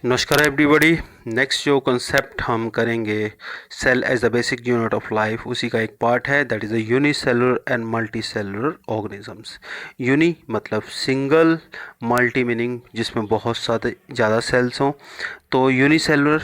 नमस्कार everybody. Next जो concept हम करेंगे cell as the basic unit of life, उसी का एक पार्ट है that is the unicellular and multicellular organisms. Uni मतलब सिंगल, मल्टी मीनिंग जिसमें बहुत सारे ज़्यादा सेल्स हों। तो यूनिसेलुलर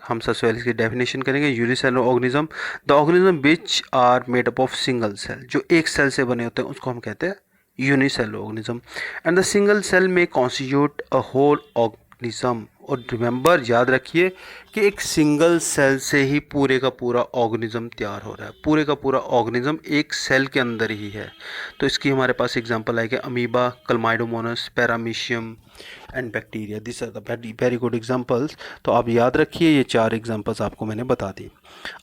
हम सबसे पहले इसकी डेफिनेशन करेंगे। Unicellular organism the organism which are made up of single cell, जो एक सेल से बने होते हैं उसको हम कहते हैं unicellular organism. And the single cell may constitute a whole organism. और रिमेंबर, याद रखिए कि एक सिंगल सेल से ही पूरे का पूरा ऑर्गेनिज्म तैयार हो रहा है। पूरे का पूरा ऑर्गेनिज्म एक सेल के अंदर ही है। तो इसकी हमारे पास एग्जांपल आएगा amoeba, chlamydomonas, paramecium and bacteria. This are the very good examples. तो आप याद रखिए, ये 4 एग्जांपल्स आपको मैंने बता दी।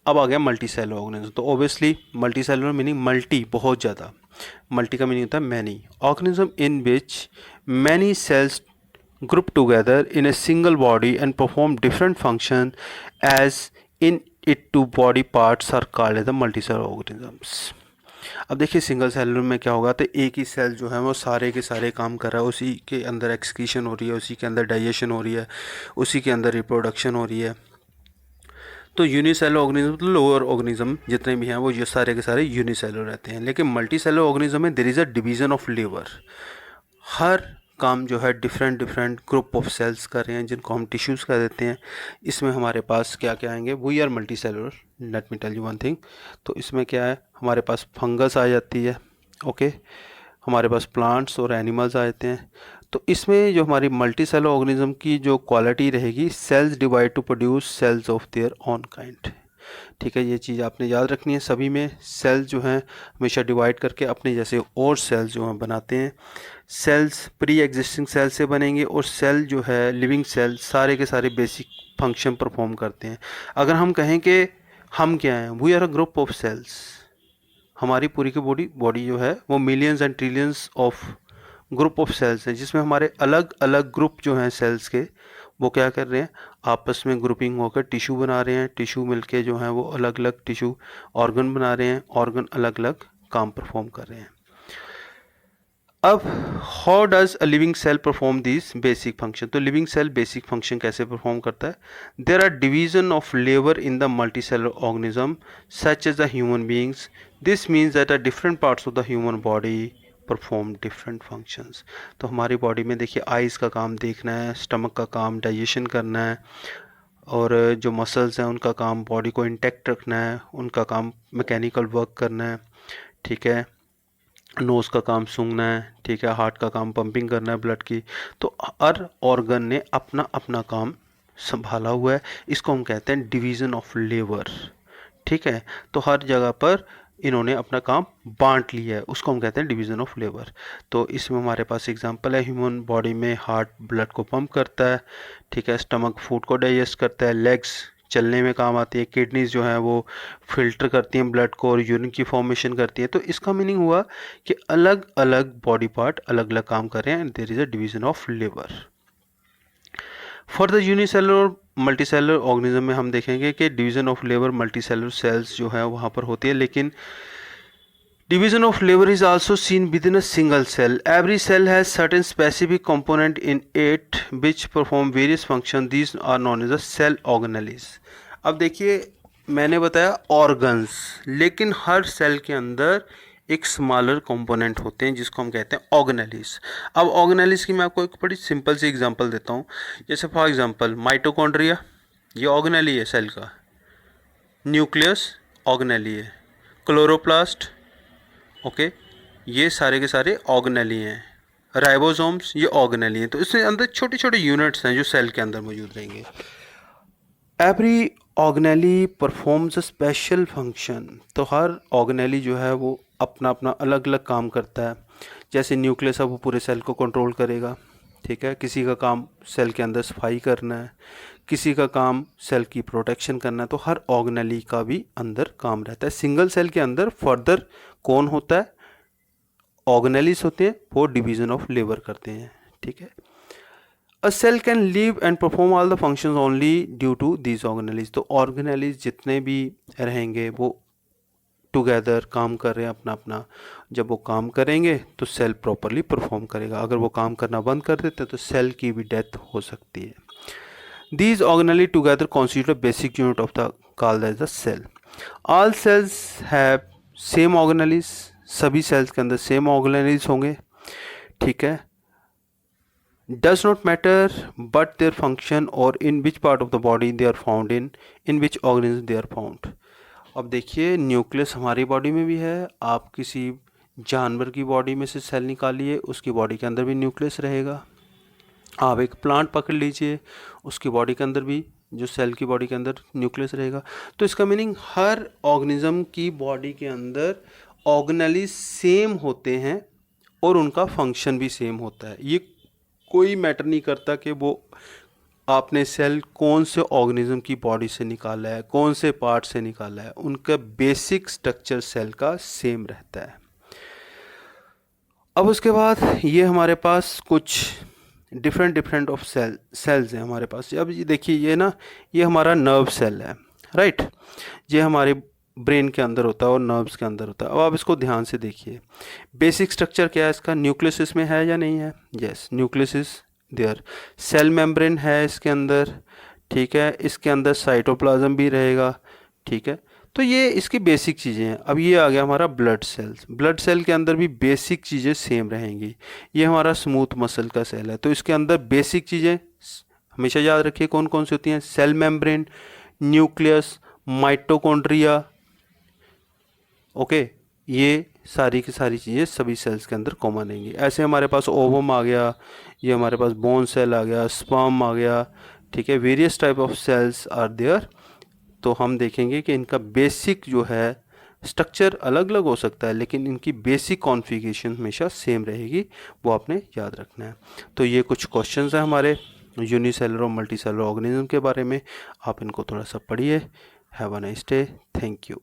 अब आ गया मल्टी सेलुलर ऑर्गेनिज्म। तो obviously multi cellular meaning multi, बहुत ज़्यादा। मल्टी का मीनिंग होता है many. Organism in which many cells group together in a single body and perform different function as in it two body parts are called as the multicellular organisms। अब देखिए single cellular में क्या होगा, तो एक ही cell जो है वो सारे के सारे काम कर रहा है, उसी के अंदर एक्सक्रीशन हो रही है, उसी के अंदर डाइजेशन हो रही है, उसी के अंदर रिप्रोडक्शन हो रही है। तो यूनिसेलुलर ऑर्गेनिज्म, तो लोअर ऑर्गेनिज्म जितने भी हैं वो ये सारे के सारे यूनिसेलुलर रहते हैं। लेकिन मल्टी सेलुलर ऑर्गेनिज्म में there is a division of labour. हर काम जो है different different group of cells कर रहे हैं, जिनको हम टिश्यूज़ कह देते हैं। इसमें हमारे पास क्या क्या आएंगे, we are multicellular. Let me tell you one thing. तो इसमें क्या है, हमारे पास फंगस आ जाती है, ओके। हमारे पास प्लांट्स और एनिमल्स आ जाते हैं। तो इसमें जो हमारी मल्टी सेलुलर ऑर्गेनिज्म की जो क्वालिटी रहेगी, cells divide to produce cells of their own kind. ठीक है, ये चीज़ आपने याद रखनी है। सभी में सेल्स जो हैं हमेशा डिवाइड करके अपने जैसे और सेल्स जो हैं बनाते हैं। सेल्स प्री एग्जिस्टिंग सेल से बनेंगे, और सेल जो है लिविंग सेल सारे के सारे बेसिक फंक्शन परफॉर्म करते हैं। अगर हम कहें कि हम क्या हैं, we are a group of cells. हमारी पूरी की बॉडी जो है वो millions and trillions of group of cells हैं, जिसमें हमारे अलग अलग ग्रुप जो हैं सेल्स के, वो क्या कर रहे हैं, आपस में ग्रुपिंग होकर टिश्यू बना रहे हैं। टिश्यू मिलके जो हैं वो अलग अलग टिश्यू ऑर्गन बना रहे हैं। ऑर्गन अलग अलग काम परफॉर्म कर रहे हैं। अब how does a living cell perform this basic function. तो लिविंग सेल बेसिक फंक्शन कैसे परफॉर्म करता है। There are division of labour in the multi cellular organism such as the human beings. This means that different parts of the human body perform different functions. तो हमारी body में देखिए eyes का काम देखना है, स्टमक का काम डाइजेशन करना है, और जो मसल्स हैं उनका काम बॉडी को इंटैक्ट रखना है, उनका काम मैकेनिकल वर्क करना है। ठीक है, नोज़ का काम सूंघना है, ठीक है, हार्ट का काम पंपिंग करना है ब्लड की। तो हर ऑर्गन ने अपना अपना काम संभाला हुआ है। इसको हम कहते हैं डिवीज़न ऑफ लेबर। ठीक है, तो हर जगह पर इन्होंने अपना काम बांट लिया है, उसको हम कहते हैं डिवीज़न ऑफ लेबर। तो इसमें हमारे पास एग्जांपल है, ह्यूमन बॉडी में हार्ट ब्लड को पंप करता है, ठीक है, स्टमक फूड को डाइजेस्ट करता है, लेग्स चलने में काम आती है, किडनीज जो है वो फिल्टर करती हैं ब्लड को और यूरिन की फॉर्मेशन करती है। तो इसका मीनिंग हुआ कि अलग अलग बॉडी पार्ट अलग अलग काम कर रहे हैं, and there is a division of labour. For the unicellular multicellular organism में हम देखेंगे कि division of labour multicellular cells जो है वहाँ पर होती है, लेकिन division of labor is also seen within a single cell. Every cell has certain specific component in it which perform various functions. These are known as the cell organelles. अब देखिए, मैंने बताया ऑर्गन्स, लेकिन हर सेल के अंदर एक smaller component होते हैं जिसको हम कहते हैं ऑर्गेनेलिस। अब ऑर्गेनेलिस की मैं आपको एक बड़ी सिंपल सी एग्जांपल देता हूँ। जैसे फॉर एग्जांपल माइटोकॉन्ड्रिया, ये ऑर्गेनेली है सेल का। न्यूक्लियस ऑर्गेनेली है। क्लोरोप्लास्ट, ओके, ये सारे के सारे ऑर्गेनेली हैं। राइबोसोम्स ये ऑर्गेनेली हैं। तो इसके अंदर छोटे छोटे यूनिट्स हैं जो सेल के अंदर मौजूद रहेंगे। Every organelle performs a special function. तो हर ऑर्गेनेली जो है वो अपना अपना अलग अलग काम करता है। जैसे न्यूक्लियस है वो पूरे सेल को कंट्रोल करेगा, ठीक है, किसी का काम सेल के अंदर सफाई करना है, किसी का काम सेल की प्रोटेक्शन करना है। तो हर ऑर्गेनेली का भी अंदर काम रहता है। सिंगल सेल के अंदर फर्दर कौन होता है, ऑर्गेनेलिस होते हैं, वो डिवीजन ऑफ लेबर करते हैं। ठीक है, a cell can live and perform all the functions only due to these organelles. तो ऑर्गेनेलिस जितने भी रहेंगे वो टुगेदर काम कर रहे हैं अपना अपना। जब वो काम करेंगे तो सेल प्रॉपरली परफॉर्म करेगा। अगर वो काम करना बंद कर देते हैं तो सेल की भी डेथ हो सकती है। These organelles together constitute a basic unit of the called as the cell. All cells have same organelles. सभी cells के अंदर same organelles होंगे, ठीक है. Does not matter but their function or in which part of the body they are found in which organism they are found. अब देखिए nucleus हमारी body में भी है. आप किसी जानवर की बॉडी में से सेल निकालिए, उसकी बॉडी के अंदर भी न्यूक्लियस रहेगा. आप एक प्लांट पकड़ लीजिए, उसकी बॉडी के अंदर भी, जो सेल की बॉडी के अंदर न्यूक्लियस रहेगा. तो इसका मीनिंग हर ऑर्गेनिज्म की बॉडी के अंदर ऑर्गेनेलिस सेम होते हैं और उनका फंक्शन भी सेम होता है. ये कोई मैटर नहीं करता कि वो आपने सेल कौन से ऑर्गेनिज्म की बॉडी से निकाला है, कौन से पार्ट से निकाला है, उनका बेसिक स्ट्रक्चर सेल का सेम रहता है. अब उसके बाद ये हमारे पास कुछ डिफरेंट ऑफ सेल्स हैं हमारे पास. अब ये देखिए, ये ना, ये हमारा नर्व सेल है, राइट. ये हमारे ब्रेन के अंदर होता है और नर्व्स के अंदर होता है. अब आप इसको ध्यान से देखिए. बेसिक स्ट्रक्चर क्या है इसका? न्यूक्लियस इसमें है या नहीं है? Yes, nucleus is there. Cell membrane है इसके अंदर, ठीक है. इसके अंदर साइटोप्लाज्म भी रहेगा, ठीक है. तो ये इसकी बेसिक चीज़ें हैं. अब ये आ गया हमारा ब्लड सेल्स. ब्लड सेल के अंदर भी बेसिक चीज़ें सेम रहेंगी. ये हमारा स्मूथ मसल का सेल है, तो इसके अंदर बेसिक चीज़ें हमेशा याद रखिए कौन कौन सी होती हैं. Cell membrane, nucleus, mitochondria, okay. ये सारी की सारी चीज़ें सभी सेल्स के अंदर कॉमन रहेंगी. ऐसे हमारे पास ओवम आ गया, ये हमारे पास बोन सेल आ गया, स्पर्म आ गया, ठीक है. Various type of cells are there. तो हम देखेंगे कि इनका बेसिक जो है स्ट्रक्चर अलग अलग हो सकता है, लेकिन इनकी बेसिक कॉन्फ़िगरेशन हमेशा सेम रहेगी. वो आपने याद रखना है. तो ये कुछ क्वेश्चंस हैं हमारे यूनिसेलुलर और मल्टीसेलुलर ऑर्गेनिज्म के बारे में. आप इनको थोड़ा सा पढ़िए. Have a nice day. Thank you.